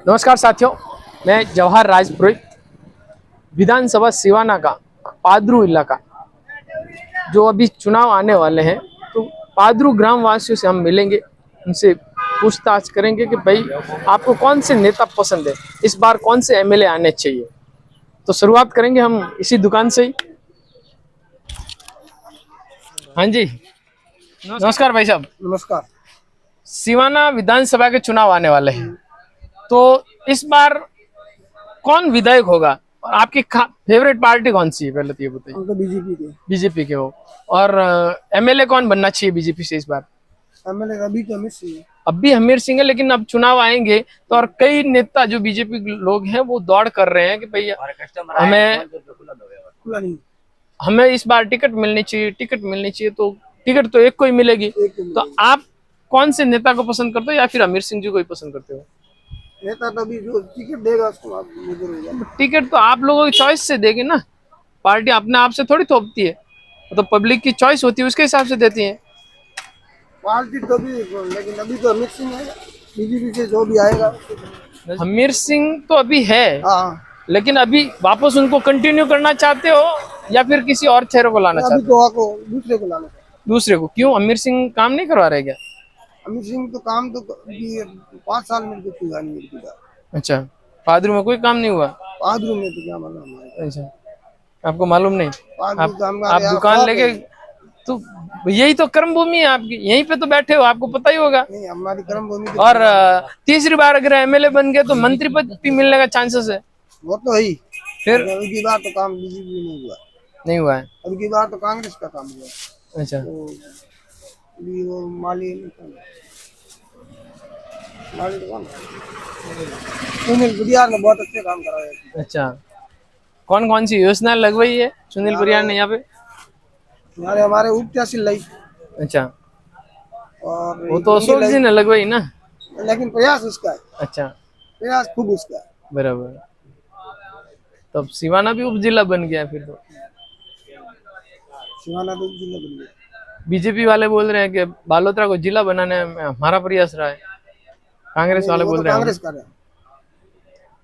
नमस्कार साथियों, मैं जवाहर राजपुरोहित विधानसभा सिवाना का पादरू इलाका जो अभी चुनाव आने वाले हैं, तो पादरू ग्राम वासियों से हम मिलेंगे, उनसे पूछताछ करेंगे कि भाई आपको कौन से नेता पसंद है, इस बार कौन से एमएलए आने चाहिए। तो शुरुआत करेंगे हम इसी दुकान से ही। हाँ जी, नमस्कार भाई साहब। नमस्कार। सिवाना विधानसभा के चुनाव आने वाले हैं, तो इस बार कौन विधायक होगा और आपकी फेवरेट पार्टी कौन सी है, पहले तो ये बताइए। हम तो बीजेपी के हो। और एमएलए कौन बनना चाहिए बीजेपी से इस बार? एमएलए अभी तो हमें से अब भी हमीर सिंह है, लेकिन अब चुनाव आएंगे तो और कई नेता जो बीजेपी के लोग हैं वो दौड़ कर रहे हैं कि भैया खुला नहीं। हमें इस बार टिकट मिलनी चाहिए, टिकट मिलनी चाहिए। तो टिकट तो एक को ही मिलेगी। तो आप कौन से नेता को पसंद करते हो या फिर हमीर सिंह जी को ही पसंद करते हो? नेता तो अभी जो टिकट देगा उसको आप नजर होगा। टिकट तो आप लोगों की चॉइस से देगी ना, पार्टी अपने आप से थोड़ी थोपती है। तो पब्लिक की चॉइस होती है, उसके हिसाब से देती है। पार्टी तो भी, लेकिन अभी तो अमित सिंह है, बीजेपी से जो भी आएगा। हमीर सिंह तो अभी है, हाँ, लेकिन अभी वापस उनको कंटिन्यू करना चाहते हो या फिर किसी और चेहरे को लाना अभी चाहते हो? तो आपको दूसरे को लाना चाहिए। दूसरे को क्यों? हमीर सिंह काम नहीं करवा रहे क्या? अमित सिंह तो काम तो अभी 5 साल में कुछ हुआ नहीं मिल का। अच्छा, पादरी में कोई काम नहीं हुआ? पादरू में तो क्या मालूम हमारे। अच्छा, आपको मालूम नहीं? पादरू आप तो आप हमारे यहाँ दुकान शौक लेके, है। तो यही तो कर्म भूमि है आपकी, यहीं पे तो बैठे हो, आपको पता ही होगा। नहीं, हमारी कर्म भूमि तो और तीसरी बार अगर एमएलए बन गए तो मंत्री पद भी मिलने का चांसेस है। वो तो है ही। फिर अभी की बार तो काम बीजेपी में नहीं हुआ। नहीं हुआ है। अभी की बार तो कांग्रेस का काम हुआ। अच्छा, तो अभी वो माली माली तो कौन? सुनील गुडियार ने बहुत अच्छे काम करा है। अच्छा, कौन कौन सी योजना लगवाई है सुनील परियार ने यहाँ पे? हमारे हमारे उप तहसील लाई अच्छा, और वो तो अशोक जी ने लगवाई ना। लेकिन प्रयास उसका है। अच्छा, प्रयास खूब उसका है। बराबर। तब सिवाना भी उप जिला बन गया फिर तो। सिवाना तो जिला बन गया। बीजेपी वाले बोल रहे हैं कि बालोतरा को जिला बनाने में हमारा प्रयास रहा है। कांग्रेस नहीं, वाले वो बोल तो रहे हैं कांग्रेस का है।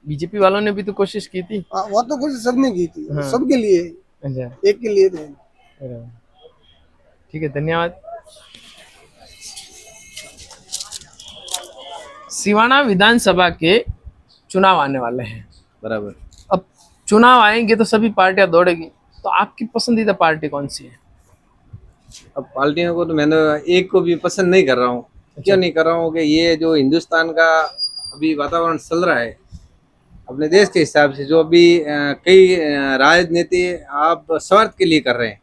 बीजेपी वालों ने भी तो कोशिश की थी। वो तो कुछ सबने की थी। हाँ। सबके लिए, अच्छा, एक के लिए तो। बराबर। ठीक है, धन्यवाद। सिवाना विधानसभा के चुनाव आने वाले हैं। बराबर। अब चुनाव आएंगे तो सभी पार्टियां दौड़ेगी, तो आपकी पसंदीदा पार्टी कौन सी है? अब पार्टियों को तो मैं एक को भी पसंद नहीं कर रहा हूँ। क्यों नहीं कर रहा हूँ कि ये जो हिंदुस्तान का अभी वातावरण चल रहा है अपने देश के हिसाब से, जो अभी कई राजनीति आप स्वार्थ के लिए कर रहे हैं,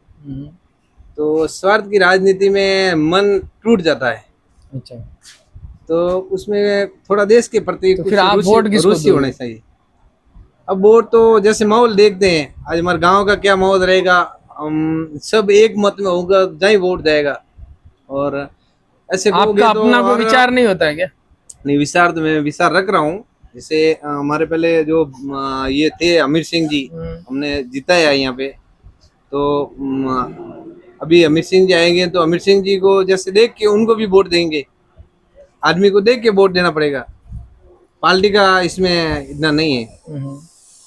तो स्वार्थ की राजनीति में मन टूट जाता है। अच्छा, तो उसमें थोड़ा देश के प्रति तो कुछ फिर आप वोट किसको रुचि दोगे? होना चाहिए। अब वोट तो जैसे माहौल देखते हैं, आज हमारे गांव का क्या माहौल रहेगा, हम सब एक मत में होगा, जहाँ ही वोट जाएगा। और ऐसे कहोगे आपका तो अपना कोई और विचार नहीं होता है क्या? नहीं, विचार तो मैं विचार रख रहा हूँ। जैसे हमारे पहले जो ये थे अमीर सिंह जी, हमने जिताया यहाँ पे। तो अभी अमीर सिंह जी आएंगे तो अमीर सिंह जी को जैसे देख के उनको भी वोट देंगे। आदमी को देख के वोट देना पड़ेगा, पार्टी का इसमें इतना नहीं है।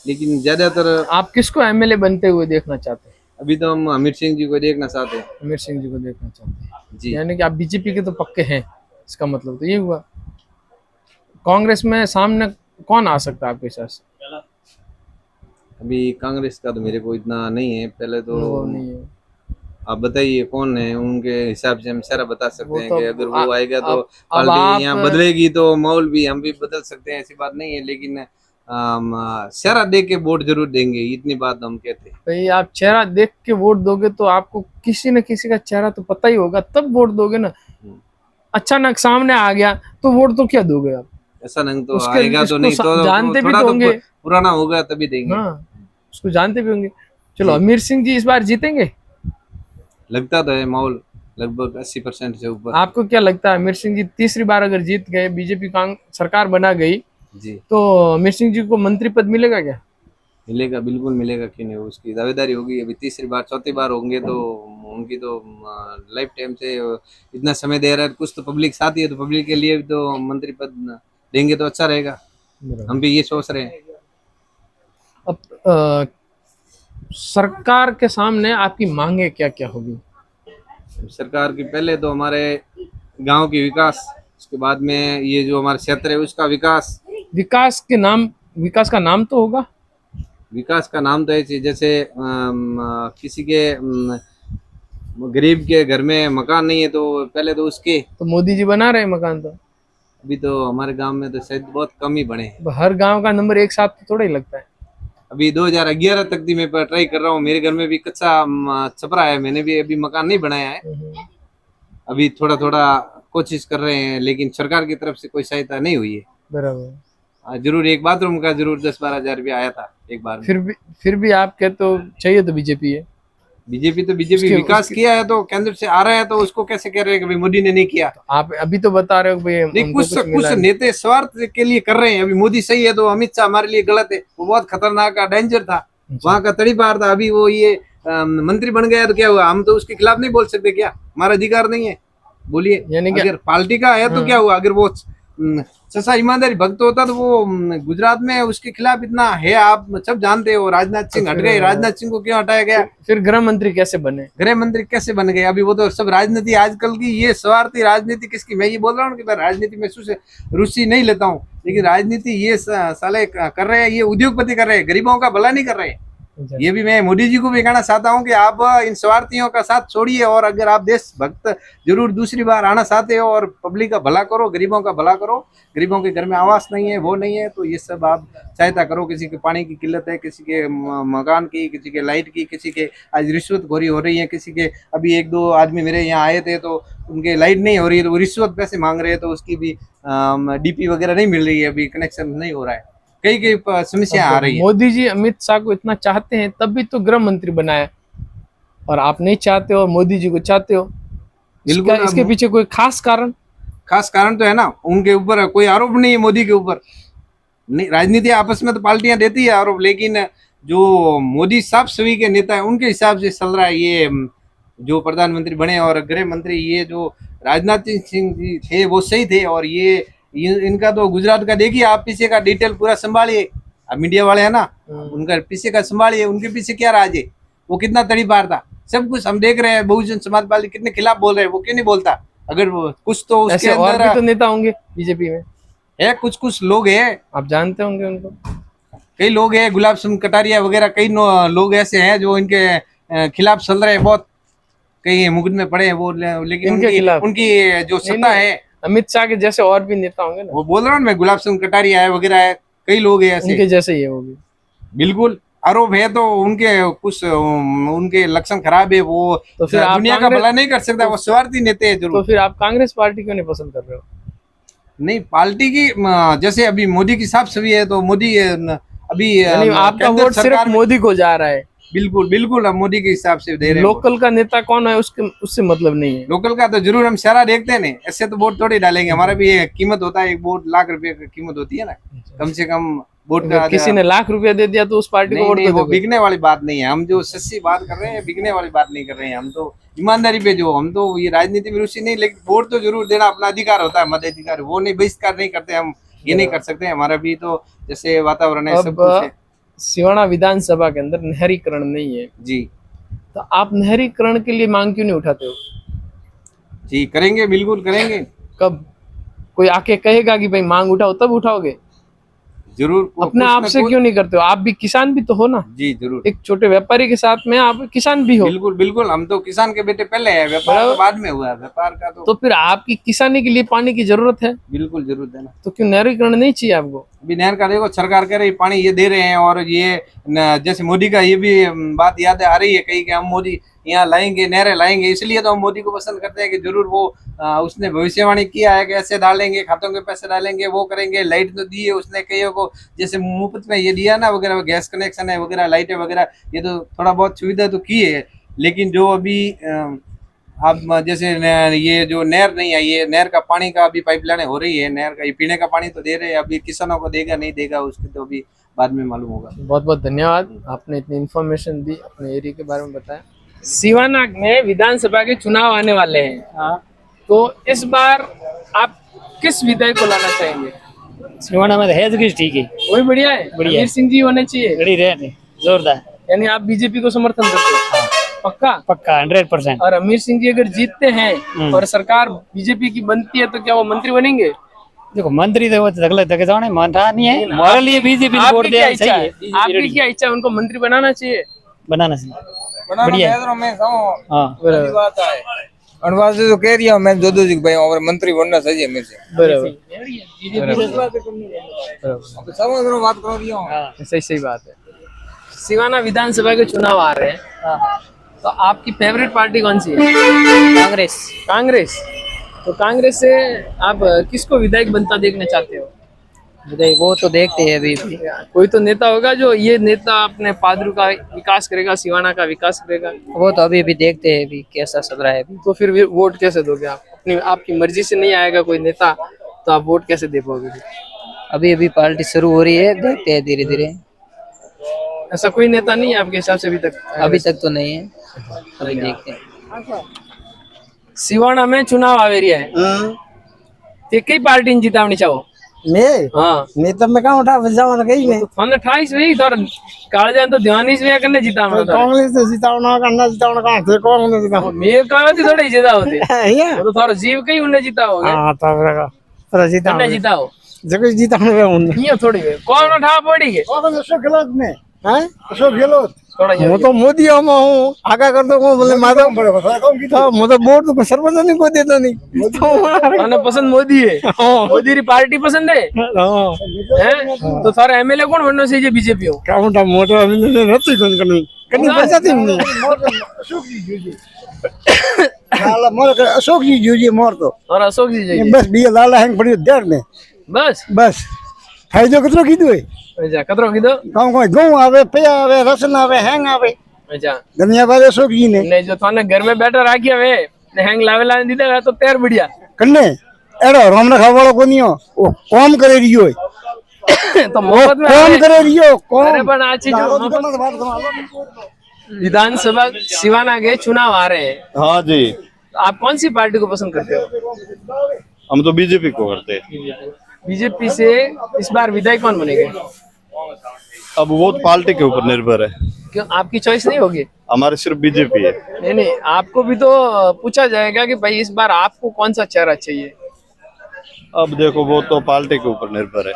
लेकिन ज्यादातर आप किसको एमएलए बनते हुए देखना चाहते हैं? अभी तो हम अमीर सिंह जी को देखना चाहते हैं। अमीर सिंह जी को देखना चाहते हैं, जी। यानी कि आप बीजेपी के तो पक्के हैं, इसका मतलब तो ये हुआ। कांग्रेस में सामने कौन आ सकता है आपके हिसाब से? अभी कांग्रेस का तो मेरे को इतना नहीं है, पहले तो वो नहीं है। आप बताइए कौन है, उनके हिसाब से हम सारा बता सकते हैं तो कि अगर वो आएगा तो अब पार्टी आप यहाँ बदलेगी, तो माहौल भी हम भी बदल सकते हैं, ऐसी बात नहीं है। लेकिन सारा देख के वोट जरूर देंगे, इतनी बात हम कहते हैं। भाई, आप चेहरा देख के वोट दोगे तो आपको किसी न किसी का चेहरा तो पता ही होगा, तब वोट दोगे ना। अचानक सामने आ गया तो वोट तो क्या दोगे आप? ऐसा नहीं तो उसके आएगा तो नहीं तो जानते भी थोड़ा तो तो होंगे। पुराना होगा तभी देंगे। हाँ, उसको जानते भी होंगे। चलो, जी। अमीर सिंह जी इस बार जीतेंगे? लगता तो है माहौल लगभग 80% से ऊपर। आपको क्या लगता है, अमीर सिंह जी तीसरी बार अगर जीत गए, बीजेपी सरकार बना गई, जी, तो अमीर सिंह जी को मंत्री पद मिलेगा क्या? मिलेगा, बिल्कुल मिलेगा, क्यों नहीं। उसकी दावेदारी होगी, अभी तीसरी बार चौथी बार होंगे तो उनकी तो लाइफ टाइम से इतना समय दे रहा है। कुछ तो पब्लिक साथ ही है, तो पब्लिक के लिए भी तो मंत्री पद देंगे तो अच्छा रहेगा। हम भी ये सोच रहे हैं। अब सरकार के सामने आपकी मांगे क्या क्या होगी? सरकार की पहले तो हमारे गांव की विकास, उसके बाद में ये जो हमारा क्षेत्र है उसका विकास। विकास का नाम तो होगा। विकास का नाम तो है जैसे किसी के गरीब के घर में मकान नहीं है तो पहले तो उसके, तो मोदी जी बना रहे हैं मकान तो। अभी तो हमारे गांव में तो शायद बहुत कम ही बने हैं। अब हर गांव का नंबर एक साथ तो थोड़ा ही लगता है। अभी 2011 तक भी मैं ट्राई कर रहा हूँ। मेरे घर में भी कच्चा छपरा है, मैंने भी अभी मकान नहीं बनाया है। अभी थोड़ा थोड़ा कोशिश कर रहे हैं, लेकिन सरकार की तरफ से कोई सहायता नहीं हुई है। बराबर। जरूर एक बाथरूम का जरूर 10-12 हजार रुपया आया था एक बार में। फिर भी आप कहते हो चाहिए तो बीजेपी है। बीजेपी विकास किया है तो केंद्र से आ रहा है, तो उसको कैसे कह रहे हैं कि भाई मोदी ने नहीं किया? तो आप अभी तो बता रहे हो भाई नहीं, हमको कुछ मिला नहीं। नेता स्वार्थ के लिए कर रहे हैं। अभी मोदी सही है तो अमित शाह हमारे लिए गलत है। वो बहुत खतरनाक डेंजर था, वहां का तड़ीपार था। अभी वो ये मंत्री बन गया तो क्या हुआ? हम तो उसके खिलाफ नहीं बोल सकते क्या? हमारा अधिकार नहीं है? बोलिए। यानी कि अगर पार्टी का है तो क्या हुआ? अगर वो सच्चा ईमानदारी भक्त होता तो वो गुजरात में उसके खिलाफ इतना है, आप सब जानते हो। राजनाथ सिंह हट गए, राजनाथ सिंह को क्यों हटाया गया? फिर गृह मंत्री कैसे बने? गृह मंत्री कैसे बन गए? अभी वो तो सब राजनीति आजकल की, ये स्वार्थी राजनीति किसकी? मैं ये बोल रहा हूँ कि मैं राजनीति में रुचि नहीं लेता हूँ, लेकिन राजनीति ये साले कर रहे हैं, ये उद्योगपति कर रहे हैं, गरीबों का भला नहीं कर रहे हैं। ये भी मैं मोदी जी को भी कहना चाहता हूँ कि आप इन स्वार्थियों का साथ छोड़िए, और अगर आप देश भक्त जरूर दूसरी बार आना चाहते हो और पब्लिक का भला करो, गरीबों का भला करो। गरीबों के घर में आवास नहीं है, वो नहीं है, तो ये सब आप सहायता करो। किसी के पानी की किल्लत है, किसी के मकान की, किसी के लाइट की, किसी के आज रिश्वतखोरी हो रही है, किसी के अभी 1-2 आदमी मेरे यहाँ आए थे तो उनके लाइट नहीं हो रही है तो वो रिश्वत पैसे मांग रहे हैं, तो उसकी भी डीपी वगैरह नहीं मिल रही है, अभी कनेक्शन नहीं हो रहा है। कई समस्या आ रही है। मोदी जी अमित शाह को इतना चाहते हैं तब भी तो गृह मंत्री बनाया, और आप नहीं चाहते हो और मोदी जी को चाहते हो। बिल्कुल। इसके पीछे कोई खास कारण तो है ना, उनके ऊपर कोई आरोप नहीं है, मोदी के ऊपर नहीं। राजनीति आपस में तो पार्टियां देती है आरोप, लेकिन जो मोदी साहब सभी के नेता है उनके हिसाब से चल रहा है। ये जो प्रधानमंत्री बने और गृह मंत्री, ये जो राजनाथ सिंह जी थे वो सही थे, और ये इनका तो गुजरात का देखिए आप, पीछे का डिटेल पूरा संभालिए। अब मीडिया वाले है ना, उनका पीछे का संभालिए, उनके पीछे क्या राज है, वो कितना तड़ीपार था, सब कुछ हम देख रहे हैं। बहुजन समाज पार्टी कितने खिलाफ बोल रहे हैं, वो क्यों नहीं बोलता? अगर वो कुछ तो उसके अंदर और भी तो नेता होंगे बीजेपी में है, कुछ लोग हैं, आप जानते होंगे उनको। कई लोग हैं, गुलाब सिंह कटारिया वगैरह, कई लोग ऐसे हैं जो इनके खिलाफ चल रहे हैं। बहुत कई मुकदमे पड़े हैं वो, लेकिन उनकी जो सत्ता है। अमित शाह के जैसे और भी नेता होंगे ना, वो बोल रहा हूँ मैं, गुलाब सिंह कटारिया है वगैरह है, कई लोग हैं ऐसे उनके जैसे ही है वो भी। बिल्कुल आरोप है, तो उनके कुछ उनके लक्षण खराब है। वो तो फिर दुनिया का भला नहीं कर सकता, वो स्वार्थी नेता है जरूर। तो फिर आप कांग्रेस पार्टी क्यों नहीं पसंद कर रहे हो? नहीं, पार्टी की जैसे अभी मोदी की साफ सभी है, तो मोदी अभी आपका वोट सिर्फ मोदी को जा रहा है। बिल्कुल अब मोदी के हिसाब से दे रहे हैं। लोकल का नेता कौन है उससे मतलब नहीं है। लोकल का तो जरूर हम सारा देखते हैं ना, ऐसे तो वोट थोड़ी डालेंगे। हमारा भी कीमत होता है, एक वोट लाख रुपए की कीमत होती है ना, कम से कम वोट का। किसी ने लाख रुपया दे दिया तो उस पार्टी को वोट नहीं, वो बिकने वाली बात नहीं है। हम जो सच्ची बात कर रहे हैं, बिकने वाली बात नहीं कर रहे हैं। हम तो ईमानदारी पे जो, हम तो ये राजनीति में रुचि नहीं, लेकिन वोट तो जरूर देना अपना अधिकार होता है, मताधिकार। वो नहीं, बहिष्कार नहीं करते हम, ये नहीं कर सकते। हमारा भी तो जैसे वातावरण है, सब कुछ है। सिवाना विधानसभा के अंदर नहरीकरण नहीं है जी, तो आप नहरीकरण के लिए मांग क्यों नहीं उठाते हो? जी करेंगे, बिल्कुल करेंगे। कब कोई आके कहेगा कि भाई मांग उठाओ, तब उठाओगे? जरूर। अपने आप से क्यों नहीं करते हो? आप भी किसान भी तो हो ना। जी जरूर। एक छोटे व्यापारी के साथ में आप किसान भी हो। बिल्कुल हम तो किसान के बेटे पहले है, व्यापार तो बाद में हुआ है। व्यापार का तो फिर आपकी किसानी के लिए पानी की जरूरत है। बिल्कुल जरूरत है ना। तो क्यों नहरीकरण नहीं चाहिए आपको? अभी नहर का देखो, सरकार कह रही पानी ये दे रहे हैं, और ये जैसे मोदी का ये भी बात याद आ रही है कहीं कि हम मोदी यहाँ लाएंगे, नहरें लाएंगे। इसलिए तो हम मोदी को पसंद करते हैं कि जरूर वो उसने भविष्यवाणी किया है कि ऐसे डालेंगे, खातों के पैसे डालेंगे, वो करेंगे। लाइट तो दी है उसने कईयों को, जैसे मुफ्त में ये दिया ना वगैरह, गैस कनेक्शन है वगैरह, लाइटें वगैरह, ये तो थोड़ा बहुत सुविधा तो की है। लेकिन जो अभी आप जैसे ये जो नहर नहीं आई है, नहर का पानी का अभी पाइपलाइन हो रही है, नहर का ये पीने का पानी तो दे रहे हैं। अभी किसानों को देगा नहीं देगा उसकी तो अभी बाद में मालूम होगा। बहुत बहुत धन्यवाद, आपने इतनी इन्फॉर्मेशन दी, अपने एरिया के बारे में बताया। सिवाना में विधानसभा के चुनाव आने वाले हैं, तो इस बार आप किस विधायक को लाना चाहेंगे? सिवाना में है तो किस ठीक है, वही बढ़िया है, बढ़िया। अमीर सिंह जी होने चाहिए। गड़ी रहे जोरदार, यानी आप बीजेपी को समर्थन करते हो? पक्का? पक्का 100%। और अमीर सिंह जी अगर जीतते हैं और सरकार बीजेपी की बनती है तो क्या वो मंत्री बनेंगे? देखो मंत्री तो अगले तक जाने मानता नहीं है, हमारे लिए बीजेपी वोट आपकी क्या दिया इच्छा सही है? है, आपकी क्या इच्छा है? उनको मंत्री बनाना चाहिए? बनाना चाहिए, बढ़िया है। हाँ अनवाज तो कह रही हूँ मैं जोधो जी भाई और मंत्री बनना चाहिए मेरे से। बराबर, समझ रहा हूँ बात कर रही हूँ। सही सही बात है। सिवाना विधानसभा के चुनाव आ रहे हैं, तो आपकी फेवरेट पार्टी कौन सी है? कांग्रेस। कांग्रेस। तो कांग्रेस से आप किसको विधायक बनता देखना चाहते हो? वो तो देखते हैं अभी भी। कोई तो नेता होगा जो ये नेता अपने पादरू का विकास करेगा, सिवाना का विकास करेगा। वो तो अभी भी देखते हैं अभी कैसा चल रहा है अभी। तो फिर वोट कैसे दोगे आप? अपनी आपकी मर्जी से नहीं आएगा कोई नेता तो आप वोट कैसे दे पाओगे? अभी अभी पार्टी शुरू हो रही है, देखते हैं धीरे धीरे। ऐसा कोई नेता नहीं है आपके हिसाब से अभी तक? अभी तक तो नहीं है, अभी देखते हैं। सिवाना में चुनाव आ रही है, ते कई पार्टी जितावनी चाहो? मैं हाँ, मैं तब मैं कहाँ उठा जाऊँ गई मैं हमने 28 वे थोड़ा काल जान तो ध्यान इस वे करने जितावना था। कांग्रेस से जितावना करना जितावना कहाँ थे कौन ने जिता मैं कहा थी थोड़ा जिता होते, है वो तो थोड़ा जीव कई उन्हें जिता हो गए। हाँ तब रखा पर जिता उन्हें जिता हो जगह जितावने में उन ये थोड़ी वे कौन उठा पड़ी के कौन अशोक गहलोत में हैं अशोक गहलोत थोड़ा मैं तो मोदी हूँ आगा कर दो बोले माधव तो मुझे वोट तो सरपंच नहीं को देता नहीं थाने पसंद मोदी है? मोदी री पार्टी पसंद है हैं? तो थारा एमएलए कौन बनना चाहिए बीजेपी हो? काउंटा मोटर अभी नहीं रहती कौन करनी कहीं पंचायती में अशोक जी जूजी लाला मोर अशोक जी जूजी मोर तो और अशोक जी चाहिए बस बी लाला हैंग पड़ी देर में बस? बस फायदो कितनो कीधो है अच्छा कतरो कीधो? गाँव को गेहूं आवे पिया आवे रसन आवे हैंग आवे अच्छा धन्यवाद अशोक जी ने नहीं जो थाने घर में बैठा राखी वे हैंग लावे लाने दी देगा तो तैयार बढ़िया कन्ने एड़ो राम रखा वालो कोनी हो वो कौन करे रियो है तो मोहब्बत में कौन आवे। करे रियो कौन अरे पण आज जो विधानसभा सिवाना के चुनाव आ रहे हैं, हाँ जी, आप कौन सी पार्टी को पसंद करते हो? हम तो बीजेपी को करते हैं। बीजेपी से इस बार विधायक कौन बनेंगे? अब वो तो पार्टी के ऊपर निर्भर है, क्यों आपकी चॉइस नहीं होगी? हमारे सिर्फ बीजेपी है। नहीं नहीं, आपको भी तो पूछा जाएगा कि भाई इस बार आपको कौन सा चेहरा चाहिए। अब देखो वो तो पार्टी के ऊपर निर्भर है,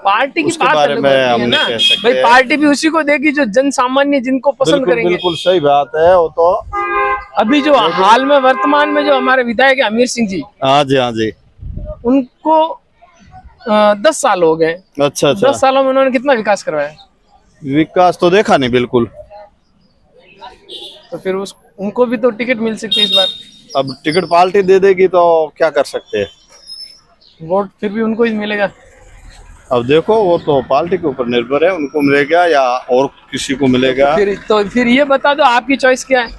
पार्टी की उसके बात बारे अलग में होती है हम ना नहीं कह सकते भाई, हैं। पार्टी भी उसी को देगी जो जन सामान्य जिनको पसंद बिल्कुल करेंगे। बिल्कुल सही बात है वो तो। अभी जो हाल में वर्तमान में जो हमारे विधायक है अमीर सिंह जी, हाँ जी, हाँ जी। उनको 10 साल हो गए। अच्छा 10 सालों में उन्होंने कितना विकास करवाया? विकास तो देखा नहीं बिल्कुल। तो फिर उनको भी तो टिकट मिल सकती है इस बार। अब टिकट पार्टी दे देगी तो क्या कर सकते हैं, वोट फिर भी उनको ही मिलेगा। अब देखो वो तो पार्टी के ऊपर निर्भर है, उनको मिलेगा या और किसी को मिलेगा। फिर ये बता दो आपकी चॉइस क्या है?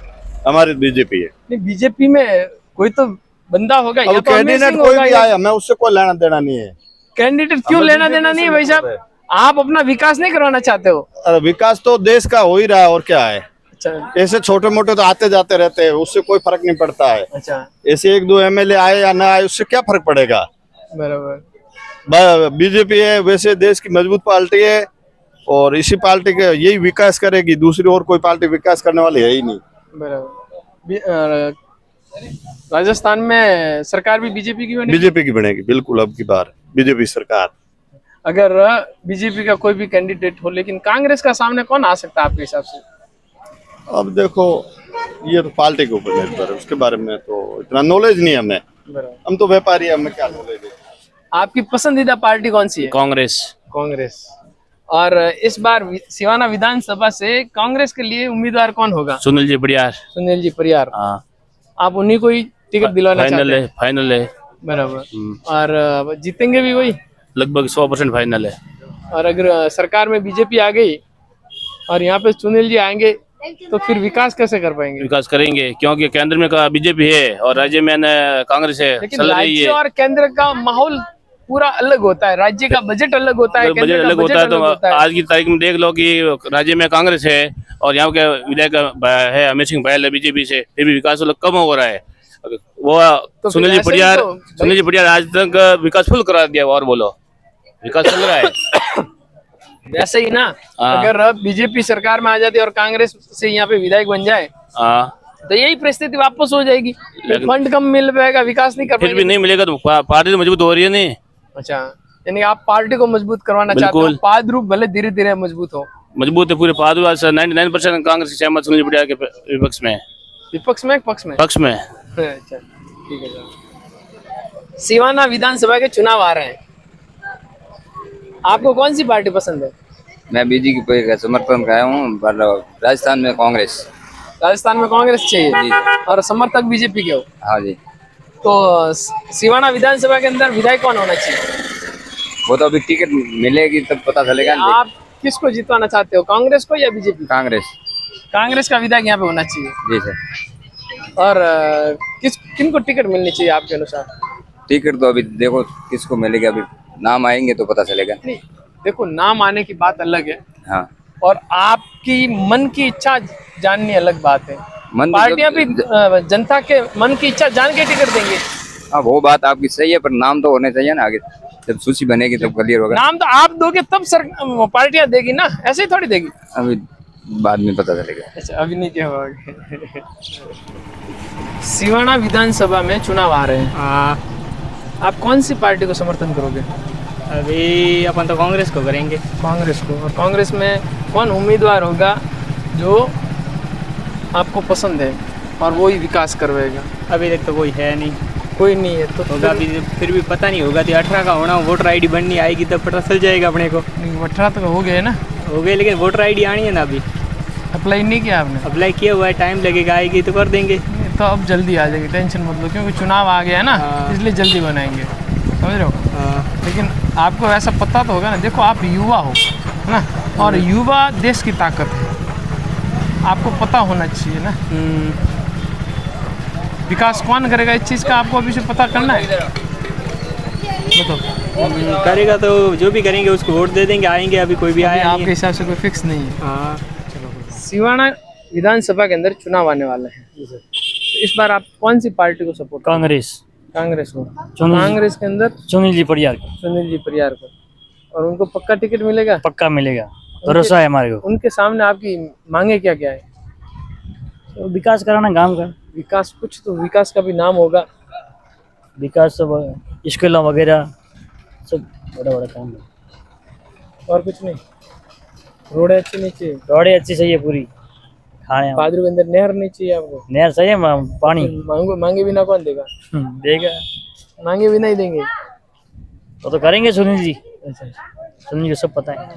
हमारी बीजेपी है। नहीं, बीजेपी में कोई तो बंदा होगा या अब तो अमीर कैंडिडेट सिंह कोई होगा भी या आया, मैं उससे कोई लेना देना नहीं है। कैंडिडेट क्यों हमें लेना बीजेपी देना नहीं है से भाई साहब? मतलब आप अपना विकास नहीं करवाना चाहते हो? अरे विकास तो देश का हो ही रहा है और क्या है। अच्छा ऐसे छोटे मोटे तो आते जाते रहते हैं, उससे कोई फर्क नहीं पड़ता है। अच्छा, ऐसे 1-2 एमएलए आए या ना आए उससे क्या फर्क पड़ेगा। बराबर। बीजेपी है वैसे देश की मजबूत पार्टी है और इसी पार्टी के यही विकास करेगी, दूसरी और कोई पार्टी विकास करने वाली है ही नहीं। बराबर। राजस्थान में सरकार भी बीजेपी की बनेगी? बीजेपी की बनेगी बिल्कुल, अब की बार बीजेपी सरकार। अगर बीजेपी का कोई भी कैंडिडेट हो, लेकिन कांग्रेस का सामने कौन आ सकता है आपके हिसाब से? अब देखो ये तो पार्टी के ऊपर निर्भर है, उसके बारे में तो इतना नॉलेज नहीं है हमें। हम तो व्यापारी हैं, हमें क्या नॉलेज है। आपकी पसंदीदा पार्टी कौन सी है? कांग्रेस। कांग्रेस। और इस बार सिवाना विधानसभा से कांग्रेस के लिए उम्मीदवार कौन होगा? सुनील जी परियार। सुनील जी परियार। हाँ, आप उन्हीं को ही टिकट दिलवाना चाहते फाइनल हैं? है, फाइनल है। बराबर। और जीतेंगे भी वही? लगभग 100% फाइनल है। और अगर सरकार में बीजेपी आ गई और यहाँ पे सुनील जी आएंगे तो फिर विकास कैसे कर पाएंगे? विकास करेंगे क्योंकि केंद्र में का बीजेपी है और राज्य में कांग्रेस है। लेकिन चल रही राज्य है, और केंद्र का माहौल पूरा अलग होता है। राज्य का बजट अलग होता है, बजट केंद्र का अलग होता है। तो होता है। आज की तारीख में देख लो कि राज्य में कांग्रेस है और यहाँ के विधायक है अमित सिंह बहल है बीजेपी से, फिर भी विकास कम हो रहा है। वो तो सुनील जी ऐसे ही परियार, तो सुनील जी परियार आज तक विकास फुल करा दिया। और बोलो विकास चल रहा है। वैसे ही ना, हाँ। अगर अब बीजेपी सरकार में आ जाती और कांग्रेस से यहाँ पे विधायक बन जाए हाँ, तो यही परिस्थिति वापस हो जाएगी। लेकिन- फंड कम मिल पाएगा, विकास नहीं कर फिर भी पाएंगे। नहीं मिलेगा तो पार्टी तो मजबूत हो रही है नहीं। अच्छा, यानी आप पार्टी को मजबूत करवाना चाहते हो, बिल्कुल। पादरू भले धीरे धीरे मजबूत हो। मजबूत है पूरे पादू 99% कांग्रेस की सहमत सुनील बढ़िया के विपक्ष में है। विपक्ष में पक्ष में? पक्ष में। अच्छा, ठीक है साहब। सिवाना विधानसभा के चुनाव आ रहे हैं, आपको कौन सी पार्टी पसंद है? मैं बीजेपी का समर्थन कर हूँ, पर राजस्थान में कांग्रेस। राजस्थान में कांग्रेस चाहिए जी। और समर्थक बीजेपी के हो, हाँ जी। तो सिवाना विधानसभा के अंदर विधायक कौन होना चाहिए? वो तो अभी टिकट मिलेगी तब पता चलेगा। आप किसको जितवाना चाहते हो, कांग्रेस को या बीजेपी? कांग्रेस। कांग्रेस का विधायक यहाँ पे होना चाहिए। जी सर। और किनको टिकट मिलनी चाहिए आपके अनुसार? टिकट तो अभी देखो किसको मिलेगा, अभी नाम आएंगे तो पता चलेगा। नहीं, देखो नाम आने की बात अलग है हाँ, और आपकी मन की इच्छा जाननी अलग बात है। मन पार्टियां भी जनता के मन की इच्छा जान के टिकट देंगे। हाँ वो बात आपकी सही है, पर नाम तो होने चाहिए ना आगे, जब सूची बनेगी तब क्लियर होगा। नाम तो आप दोगे तब सर पार्टियां देगी ना, ऐसे ही थोड़ी देगी। अभी बाद में पता चलेगा। अच्छा, अभी नहीं क्या होगा। सिवाना विधानसभा में चुनाव आ रहे हैं, आप कौन सी पार्टी को समर्थन करोगे? अभी अपन तो कांग्रेस को करेंगे। कांग्रेस को। और कांग्रेस में कौन उम्मीदवार होगा जो आपको पसंद है और वो ही विकास करवाएगा? अभी तक तो कोई है नहीं, कोई नहीं है तो होगा अभी, फिर भी पता नहीं होगा। तो 18 का होना, वोटर आईडी बननी आएगी तब पता चल जाएगा अपने को। 18 तो हो गए ना? हो गए, लेकिन वोटर आईडी आनी है ना अभी। अप्लाई नहीं किया आपने? अप्लाई किया हुआ है, टाइम लगेगा, आएगी तो कर देंगे। तो अब जल्दी आ जाएगी, टेंशन मत लो, क्योंकि चुनाव आ गया है ना, हाँ। इसलिए जल्दी बनाएंगे, समझ रहे हो? हाँ। लेकिन आपको ऐसा पता तो होगा ना, देखो आप युवा हो, है ना, और युवा देश की ताकत है, आपको पता होना चाहिए ना। विकास कौन करेगा इस चीज़ का आपको अभी से पता करना है। बताओ। करेगा तो जो भी करेंगे उसको वोट दे देंगे, आएंगे। अभी कोई भी अभी आया आपके नहीं है। हिसाब से कोई फिक्स नहीं है। हाँ। सिवाना विधानसभा के अंदर चुनाव आने वाले हैं, तो इस बार आप कौन सी पार्टी को सपोर्ट? कांग्रेस। कांग्रेस को। सुनील- कांग्रेस के अंदर सुनील जी परियार सुनील जी परियार को, और उनको पक्का टिकट मिलेगा? पक्का मिलेगा, भरोसा है हमारे को। उनके सामने आपकी मांगे क्या क्या है? तो विकास कराना गांव का, विकास, कुछ तो विकास का भी नाम होगा। विकास सब स्कूल वगैरह सब बड़ा बड़ा काम है। और कुछ नहीं? रोडें अच्छी नहीं चाहिए? रोडें अच्छी चाहिए पूरी, खाने पादरू के अंदर नहर नहीं चाहिए आपको? नहर चाहिए, पानी मांगे बिना कौन देगा? देगा मांगे बिना ही देंगे। तो करेंगे सुनील जी। अच्छा, सुनील जी सब पता है।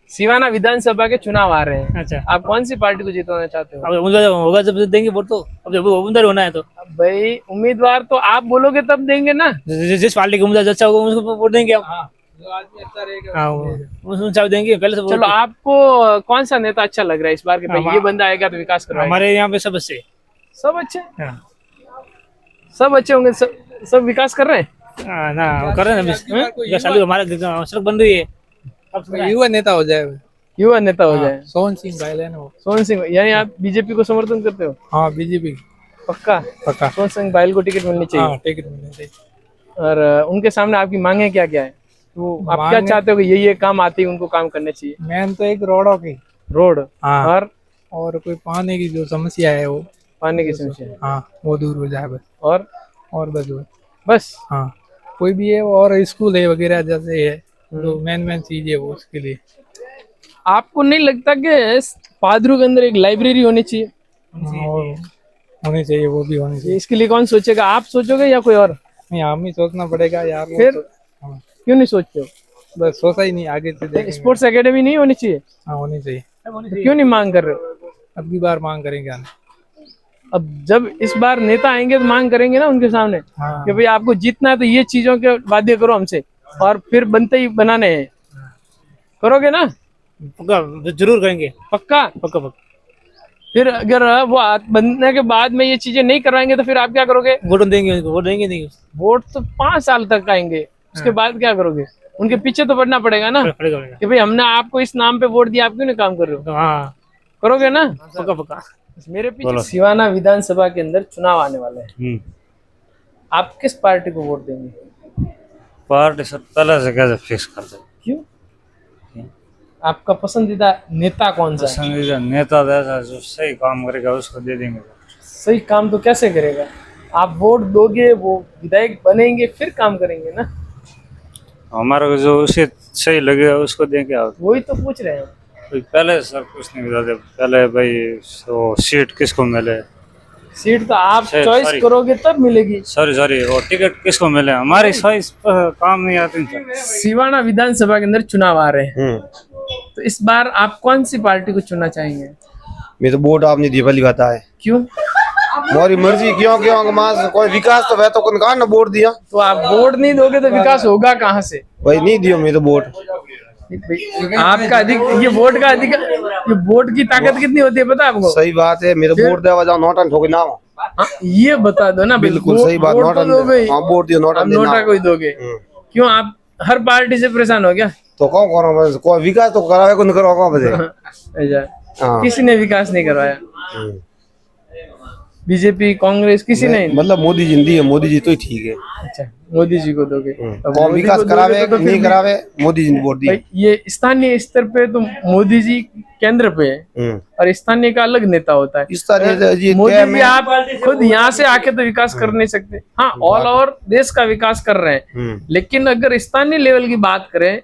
सिवाना विधानसभा के चुनाव आ रहे हैं, अच्छा, आप कौन सी पार्टी को जिताना चाहते हो? अब उम्मीदवार होगा जब देंगे वोट, तो अब जब उम्मीदवार होना है तो अब भाई उम्मीदवार तो आप बोलोगे तब देंगे ना। जिस पार्टी का उम्मीदवार अच्छा होगा उसको वोट देंगे हम। हाँ, उसमें चाहे देंगे पहले से। चलो, आपको कौन सा नेता अच्छा लग रहा है इस बार के? भाई ये बंदा आएगा तो विकास करवाएगा। हमारे यहाँ पे सब अच्छे। सब अच्छे? हाँ। सब अच्छे होंगे, सब विकास कर रहे हैं। ना कर रहे हैं चालू, हमारा सड़क बन रही है। युवा नेता हो जाए, युवा नेता हो जाए। सोहन सिंह भाई लेना वो। सोहन सिंह, यानी आप बीजेपी को समर्थन करते हो? हाँ बीजेपी पक्का? पक्का। सोहन सिंह भाई को टिकट मिलनी चाहिए। टिकट मिलना चाहिए। और उनके सामने आपकी मांगे क्या क्या है? तो आप क्या चाहते हो कि ये काम आते ही उनको काम करने चाहिए? मेन तो एक रोडों की, रोड। हाँ। और कोई पानी की जो समस्या है वो, पानी की समस्या। हाँ वो दूर हो जाए बस। और बस हाँ कोई भी है, और स्कूल है वगैरह जैसे है, तो मेन चीज है वो, उसके लिए। आपको नहीं लगता कि पादरू के अंदर एक लाइब्रेरी होनी चाहिए? और होनी चाहिए, वो भी होनी चाहिए। इसके लिए कौन सोचेगा, आप सोचोगे या कोई और? नहीं, हम ही सोचना पड़ेगा यार। फिर क्यों नहीं सोचते हो? बस सोचा ही नहीं, आगे से देखेंगे। स्पोर्ट्स एकेडमी नहीं होनी चाहिए? हाँ होनी चाहिए। तो क्यों नहीं मांग कर रहे हो? अब की बार मांग करेंगे आने। अब जब इस बार नेता आएंगे तो मांग करेंगे ना उनके सामने, हाँ। कि भाई आपको जीतना है तो ये चीजों के वादे करो हमसे, और फिर बनते ही बनाने हैं। करोगे ना? पक्का जरूर करेंगे। पक्का? पक्का पक्का। फिर अगर वो बनने के बाद में ये चीजें नहीं करवाएंगे तो फिर आप क्या करोगे? वोट देंगे उनको, वोट देंगे नहीं। वोट तो 5 साल तक आएंगे, उसके बाद क्या करोगे? उनके पीछे तो पड़ना पड़ेगा ना, कि भाई हमने आपको इस नाम पे वोट दिया, आप क्यों नहीं काम कर रहे हो? हाँ करोगे ना? पक्का पक्का। मेरे पीछे सिवाना विधानसभा के अंदर चुनाव आने वाले हैं, आप किस पार्टी को वोट देंगे? पार्टी सर पहले से कैसे फिक्स कर दे। क्यों? आपका पसंदीदा नेता कौन सा है? पसंदीदा नेता तो ऐसा जो सही काम करेगा उसको दे देंगे। सही काम तो कैसे करेगा? आप वोट दोगे, वो विधायक बनेंगे, फिर काम करेंगे ना। हमारे को जो उसे सही लगेगा उसको देंगे। और वही तो पूछ रहे हैं। कोई पहले सर कुछ नहीं बताते, पहले भाई वो सीट किसको मिले। सीट तो आप सही- चॉइस सॉरी। करोगे तब मिलेगी। सॉरी वो टिकट किसको मिले, हमारी चॉइस काम नहीं आती सर। सिवाना विधानसभा के अंदर चुनाव आ रहे हैं, तो इस बार आप कौन सी पार्टी को चुनना चाहेंगे? मैं तो वोट आपने दी भली बताए, क्यों? हमारी मर्जी क्यों मास कोई विकास तो वह तो कौन कहा ना वोट दिया। तो आप वोट नहीं दोगे तो विकास होगा कहाँ से? भाई नहीं दियो मैं तो वोट। आपका अधिक ये वोट का अधिक, ये वोट की ताकत कितनी होती है पता है आपको? सही बात है, मेरे वोट देवा जाओ नोटा ठोके ना। हाँ, ये बता दो ना। बिल्कुल सही बात, वोट नोटा तो दोगे ही। हाँ वोट दियो नोटा आप नोटा को ही दोगे। क्यों? आप हर पार्टी से परेशान हो क्या? तो कौन कौन कोई विकास तो करावे को नहीं करो कौन बजे। अच्छा, हाँ। किसी ने विकास नहीं करवाया? बीजेपी, कांग्रेस, किसी ने? मतलब मोदी जी दी है, मोदी जी तो ही ठीक है। अच्छा, मोदी जी को दोगे। अब कौन मोदी विकास को दोगे करावे तो फिर नहीं भी- करावे मोदी जी ने वोट दी। भाई, ये स्थानीय स्तर पे तो मोदी जी केंद्र पे है और स्थानीय का अलग नेता होता है। इस तरह जी मोदी क्या जी मैं- आप खुद यहाँ से आके तो विकास कर नहीं सकते। हाँ, ऑल ओवर देश का विकास कर रहे हैं, लेकिन अगर स्थानीय लेवल की बात करें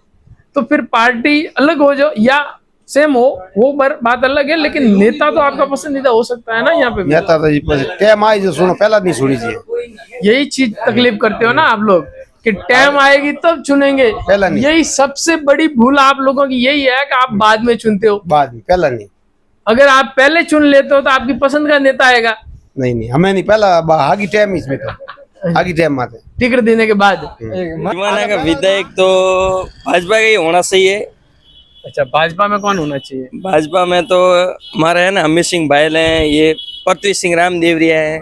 तो फिर पार्टी अलग हो जाओ या सेम हो, वो बात अलग है, लेकिन नेता तो आपका पसंदीदा हो सकता है ना यहाँ पे भी। नेता तो जी टाइम आई जो सुनो पहला नहीं सुनी जी। यही चीज तकलीफ करते हो ना आप लोग कि टाइम आएगी तब चुनेंगे। पहला नहीं। यही सबसे बड़ी भूल आप लोगों की यही है कि आप बाद में चुनते हो। बाद में पहला नहीं। अगर आप पहले चुन लेते हो तो आपकी पसंद का नेता आएगा नहीं हमें नहीं पहला आगे टाइम इसमें तो आगे टाइम आते टिकट देने के बाद। सिवाना का विधायक तो भाजपा का ही होना चाहिए। अच्छा, भाजपा में कौन होना चाहिए? भाजपा में तो हमारे है ना अमित सिंह भायल हैं, ये पृथ्वी सिंह रामदेवरिया है।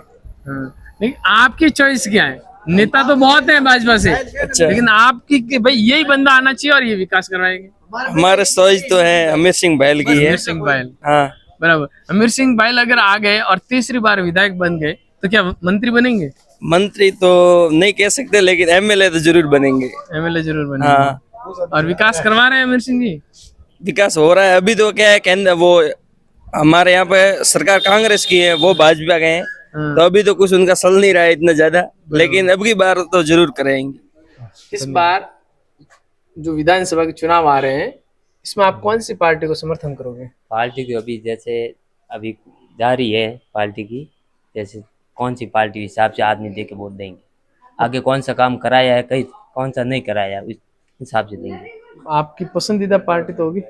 लेकिन आपकी चॉइस क्या है? नेता तो बहुत है भाजपा से, अच्छा। लेकिन आपकी कि भाई यही बंदा आना चाहिए और ये विकास करवाएंगे। हमारे चॉइस तो है अमित सिंह भायल की है। अमित सिंह बाइल, हाँ, बराबर। अमित सिंह बाइल अगर आ गए और तीसरी बार विधायक बन गए तो क्या मंत्री बनेंगे? मंत्री तो नहीं कह सकते, लेकिन एमएलए तो जरूर बनेंगे। एमएलए जरूर बनेंगे। हाँ, और विकास करवा रहे हैं अमित सिंह जी? विकास हो रहा है। अभी तो क्या है केंद्र वो हमारे यहाँ पे सरकार कांग्रेस की है, वो भाजपा के हैं, तो अभी तो कुछ उनका चल नहीं रहा है इतना ज्यादा, लेकिन अब की बार तो जरूर करेंगे। इस बार जो विधानसभा के चुनाव आ रहे हैं, इसमें आप कौन सी पार्टी को समर्थन करोगे? पार्टी की अभी जैसे अभी जारी है पार्टी की, जैसे कौन सी पार्टी हिसाब से आदमी दे के वोट देंगे। आगे कौन सा काम कराया है, कहीं कौन सा नहीं कराया, उस हिसाब से देंगे। आपकी पसंदीदा पार्टी तो होगी?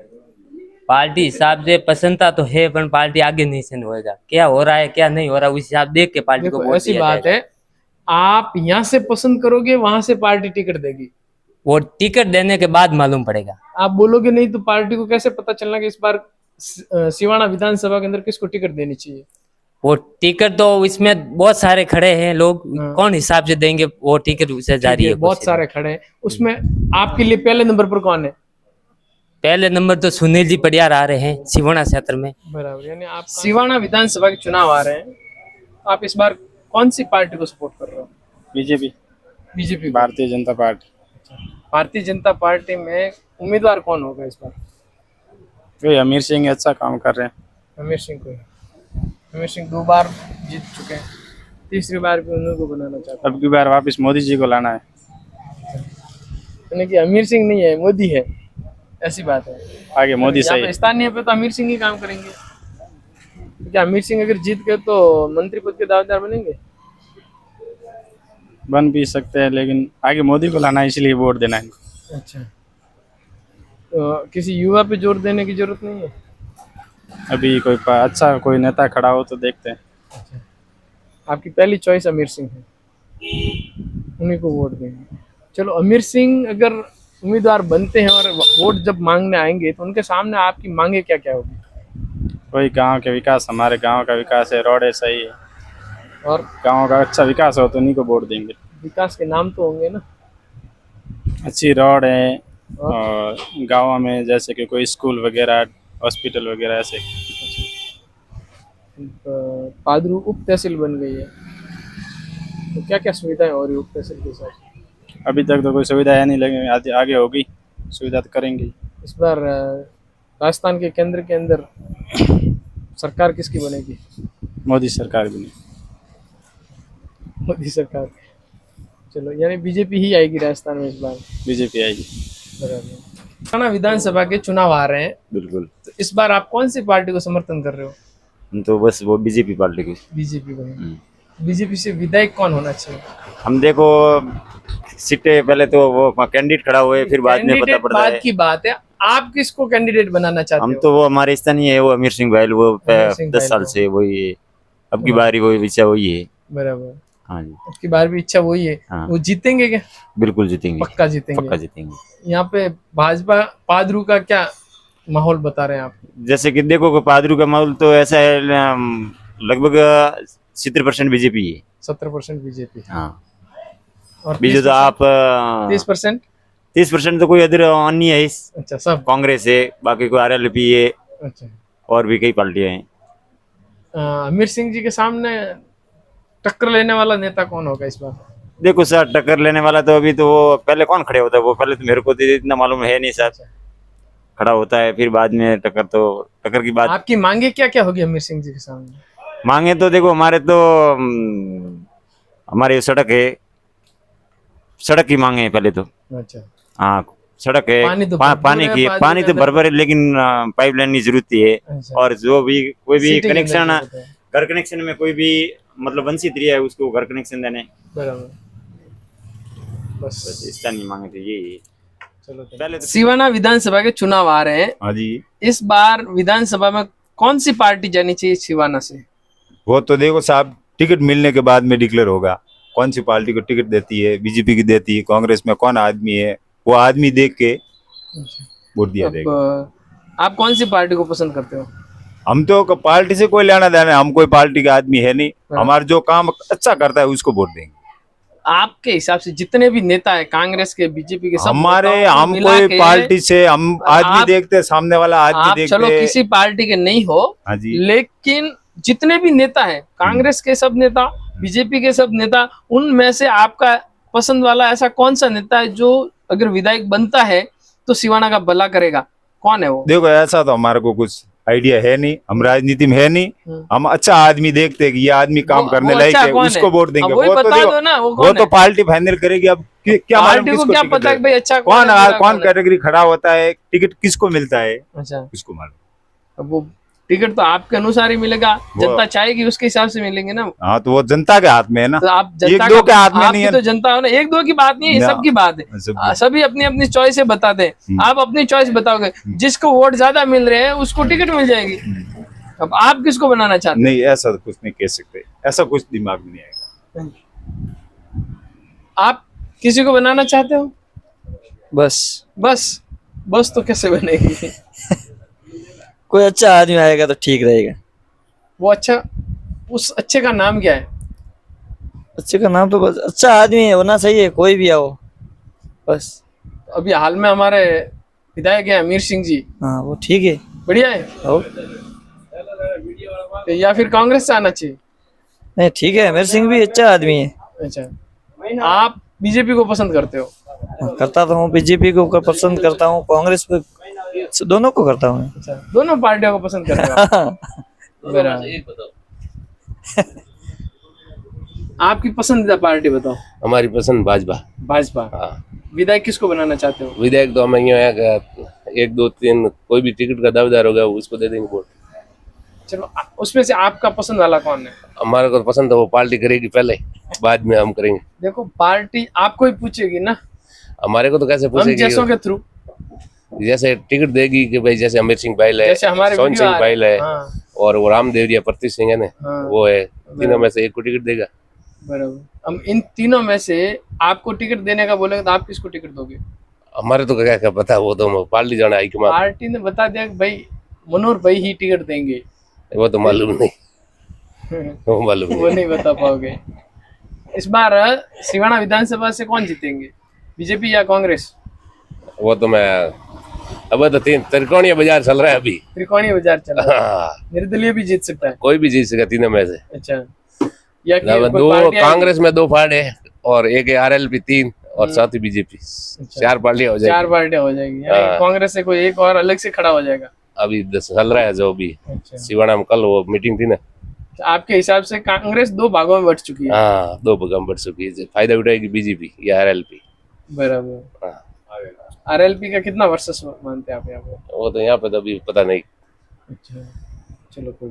पार्टी हिसाब से पसंदता तो है, पर पार्टी आगे नहीं से होएगा, क्या हो रहा है क्या नहीं हो रहा है, उस हिसाब देख के पार्टी को देखो, वोट ऐसी दिया बात जाएगा। है, आप यहाँ से पसंद करोगे, वहां से पार्टी टिकट देगी। वो टिकट देने के बाद मालूम पड़ेगा। आप बोलोगे नहीं तो पार्टी को कैसे पता चलना कि इस बार सिवाना विधानसभा के अंदर किसको टिकट देनी चाहिए? वो टिकट तो इसमें बहुत सारे खड़े हैं लोग, कौन हिसाब से देंगे वो टिकट उसे जारी है। बहुत सारे खड़े हैं, उसमें आपके लिए पहले नंबर पर कौन है? पहले नंबर तो सुनील जी पडियार आ रहे हैं सिवाना क्षेत्र में। बराबर, यानी आप सिवाना विधानसभा के चुनाव आ रहे हैं, आप इस बार कौन सी पार्टी को सपोर्ट कर रहे हो? BJP, BJP, Bharatiya Janata party. Bharatiya Janata party में उम्मीदवार कौन होगा इस बार? वही अमीर सिंह अच्छा काम कर रहे हैं। अमीर सिंह को। अमीर सिंह 2 बार जीत चुके हैं, तीसरी बार भी उन्हीं को बनाना चाहते अब की बार वापस मोदी जी को लाना है। हैं। यानी कि अमीर सिंह नहीं है, मोदी है, ऐसी बात है। आगे मोदी यहाँ सही पे है। स्थानीय पे तो अमीर सिंह ही काम करेंगे, क्योंकि अमीर सिंह अगर जीत गए तो मंत्री पद के दावेदार बनेंगे। बन भी सकते हैं, लेकिन आगे मोदी को लाना है, इसलिए वोट देना है। अच्छा, तो किसी युवा पे जोर देने की जरूरत नहीं है? अभी अच्छा कोई नेता खड़ा हो तो देखते हैं। आपकी पहली चॉइस अमीर सिंह है, उन्हीं को वोट देंगे। चलो, अमीर सिंह अगर उम्मीदवार बनते हैं और वोट जब मांगने आएंगे तो उनके सामने आपकी मांगे क्या क्या होगी? कोई गांव के विकास, हमारे गांव का विकास है, रोड है सही है, और गांव का अच्छा विकास हो तो उन्हीं को वोट देंगे। विकास के नाम तो होंगे ना? अच्छी रोड है और गाँव में जैसे कि कोई स्कूल वगैरह, हॉस्पिटल वगैरह ऐसे। पादरू उप तहसील बन गई है, तो क्या क्या सुविधाएं हो रही है उप तहसील के साथ? अभी तक तो कोई सुविधा है नहीं, लेकिन आगे होगी सुविधा तो करेंगे। इस बार राजस्थान के केंद्र के अंदर सरकार किसकी बनेगी? मोदी सरकार भी नहीं। मोदी सरकार। चलो, यानी बीजेपी ही आएगी राजस्थान में इस बार। बीजेपी आएगी। बराबर। विधानसभा के चुनाव आ रहे हैं, बिल्कुल। तो इस बार आप कौन सी पार्टी को समर्थन कर रहे हो? हम तो बस वो बीजेपी पार्टी की। बीजेपी को। बीजेपी से विधायक कौन होना चाहिए? हम देखो सीटें पहले तो वो कैंडिडेट खड़ा हुए, फिर बाद में पता पड़ता है। बात की बात है, आप किसको कैंडिडेट बनाना चाहते हम हो? तो वो हमारे स्थानीय है, वो अमीर सिंह बहल, वो अमीर सिंह 10 साल बहल से वही है। अब की बारी वही विषय वही है। बराबर। हाँ जी। अब की बार भी इच्छा वही है। हाँ। वो जीतेंगे क्या? बिल्कुल जीतेंगे। पक्का जीतेंगे। पक्का जीतेंगे। यहाँ पे भाजपा पादरू का क्या माहौल बता रहे हैं आप? जैसे कि देखो पादरू का माहौल तो ऐसा है, लगभग 70% बीजेपी है। 70% बीजेपी। हाँ। और बीजेपी तो आप 30%? 30% तो कोई अदर अन्य है। अच्छा, सब कांग्रेस है, बाकी कोई RLP है। अच्छा। और भी कई पार्टियां हैं। अमीर सिंह जी के सामने टक्कर लेने वाला नेता कौन होगा इस बार? देखो सर, टक्कर लेने वाला तो अभी तो वो पहले कौन खड़े होता है, वो पहले तो मेरे को तो इतना मालूम है नहीं सर। खड़ा होता है, फिर बाद में टक्कर की बात। आपकी मांगे क्या क्या होगी अमीर सिंह जी के सामने? मांगे तो देखो हमारे तो हमारी सड़क है, सड़क की मांगे है पहले तो। अच्छा। हाँ, सड़क है, पानी तो पानी तो भरभर है, लेकिन पाइपलाइन की जरूरत है। अच्छा। और जो भी कोई भी सिटी के अंदर कनेक्शन, जरूरत है। घर कनेक्शन में कोई भी मतलब वंचित रहा है, उसको घर कनेक्शन देने। बराबर। बस स्थानीय मांगे तो यही है। चलो, पहले सिवाना विधानसभा के चुनाव आ रहे हैं। हाँ जी। इस बार विधानसभा में कौन सी पार्टी जानी चाहिए सिवाना से? वो तो देखो साहब, टिकट मिलने के बाद में डिक्लेयर होगा कौन सी पार्टी को टिकट देती है। बीजेपी की देती है, कांग्रेस में कौन आदमी है, वो आदमी देख के वोट दिया जाएगा। आप कौन सी पार्टी को पसंद करते हो? हम तो पार्टी से कोई लेना देना है, हम कोई पार्टी का आदमी है नहीं। हमारा जो काम अच्छा करता है उसको वोट देंगे। आपके हिसाब से जितने भी नेता है, कांग्रेस के, बीजेपी के, सब हमारे नेताओं को हम मिला कोई के पार्टी से हम आदमी देखते हैं, सामने वाला आदमी आप देखते चलो किसी पार्टी के नहीं हो, हाँ जी। लेकिन जितने भी नेता है, कांग्रेस के सब नेता, बीजेपी के सब नेता, उनमें से आपका पसंद वाला ऐसा कौन सा नेता है जो अगर विधायक बनता है तो सिवाना का भला करेगा? कौन है वो? देखो ऐसा तो हमारे को कुछ आइडिया है नहीं, हम राजनीति में है नहीं। हम अच्छा आदमी देखते हैं कि ये आदमी काम करने लायक है, उसको वोट देंगे। वो तो बता दो ना, वो तो पार्टी फाइनल करेगी। अब क्या पार्टी को क्या पता कि भाई अच्छा कौन कैटेगरी खड़ा होता है, टिकट किसको मिलता है, अच्छा किसको मालूम। अब वो टिकट तो आपके अनुसार ही मिलेगा, जनता चाहेगी उसके हिसाब से मिलेंगे ना। हाँ, तो वो जनता के हाथ में है ना। तो आप एक जनता दो के हाथ में नहीं है। तो जनता हो ना, एक दो की बात नहीं है, सबकी बात है। सभी अपनी अपनी चॉइस बताते हैं। आप अपनी चॉइस बताओगे, जिसको वोट ज्यादा मिल रहे हैं उसको टिकट मिल जाएगी। अब आप किसको बनाना चाहते हैं? नहीं, ऐसा तो कुछ नहीं कह सकते, ऐसा कुछ दिमाग में नहीं आएगा। आप किसी को बनाना चाहते हो? बस तो कैसे बनेगी? कोई अच्छा आदमी आएगा तो ठीक रहेगा। वो अच्छा, उस अच्छे का नाम क्या है? अच्छे का नाम तो बस अच्छा आदमी होना चाहिए, कोई भी आओ बस। अभी हाल में हमारे विधायक है अमीर सिंह जी। हाँ, वो ठीक है, बढ़िया है। तो या फिर कांग्रेस से आना चाहिए? नहीं, ठीक है, अमीर सिंह भी अच्छा आदमी है। अच्छा, आप बीजेपी को पसंद करते हो? करता तो हूँ, बीजेपी को पसंद करता हूँ, कांग्रेस पे, दोनों को करता हूँ। अच्छा, दोनों पार्टियों को पसंद करते हो? आपकी पसंदीदा पार्टी बताओ। हमारी पसंद भाजपा। हाँ। विधायक किसको बनाना चाहते हो? विधायक तो हम 1 2 3 कोई भी टिकट का दावेदार होगा उसको दे देंगे वोट। चलो, उसमें से आपका पसंद वाला कौन है? हमारे को पसंद है, वो पार्टी करेगी पहले, बाद में हम करेंगे। देखो, पार्टी आपको ही पूछेगी ना, हमारे को तो कैसे पूछेगी? जैसों के थ्रू, जैसे टिकट देगी कि भाई जैसे अमीर सिंह बहल है, सोन सिंह बहल है, और वो रामदेवरिया प्रतीक सिंह है ना, वो है, तीनों में से एक को टिकट देगा। बराबर। हम इन तीनों में से आपको टिकट देने का बोलेंगे तो आप किसको टिकट दोगे? हमारे तो क्या पता, वो तो पार्टी जाना है। पार्टी ने बता दिया कि भाई मनोहर भाई ही टिकट देंगे, वो तो मालूम नहीं। वो नहीं बता पाओगे। इस बार सिवाना विधानसभा से कौन जीतेंगे, बीजेपी या कांग्रेस? वो तो मैं अब तो त्रिकोणीय बाजार चल रहा है अभी। त्रिकोणीय बाजार चल रहा है। निर्दलीय भी जीत सकता है? कोई भी जीत सकता, तीनों में से। अच्छा, या दो कांग्रेस में 2 पार्टी है और एक है RLP 3 और साथ ही बीजेपी, 4 पार्टियां हो जाएगी। 4 पार्टियां हो जाएगी, यानी हाँ। कांग्रेस से कोई एक और अलग से खड़ा हो जाएगा। अभी चल रहा है जो भी अच्छा। सिवाना में कल वो मीटिंग थी ना। आपके हिसाब से कांग्रेस 2 भागों में बट चुकी है। हाँ, 2 भागों में बढ़ चुकी है। फायदा उठाएगी बीजेपी या आरएलपी। बराबर। हाँ। आरएलपी का कितना वर्सेस मानते हैं आप यहाँ पे? वो तो यहाँ पे तो अभी पता नहीं। अच्छा, चलो कोई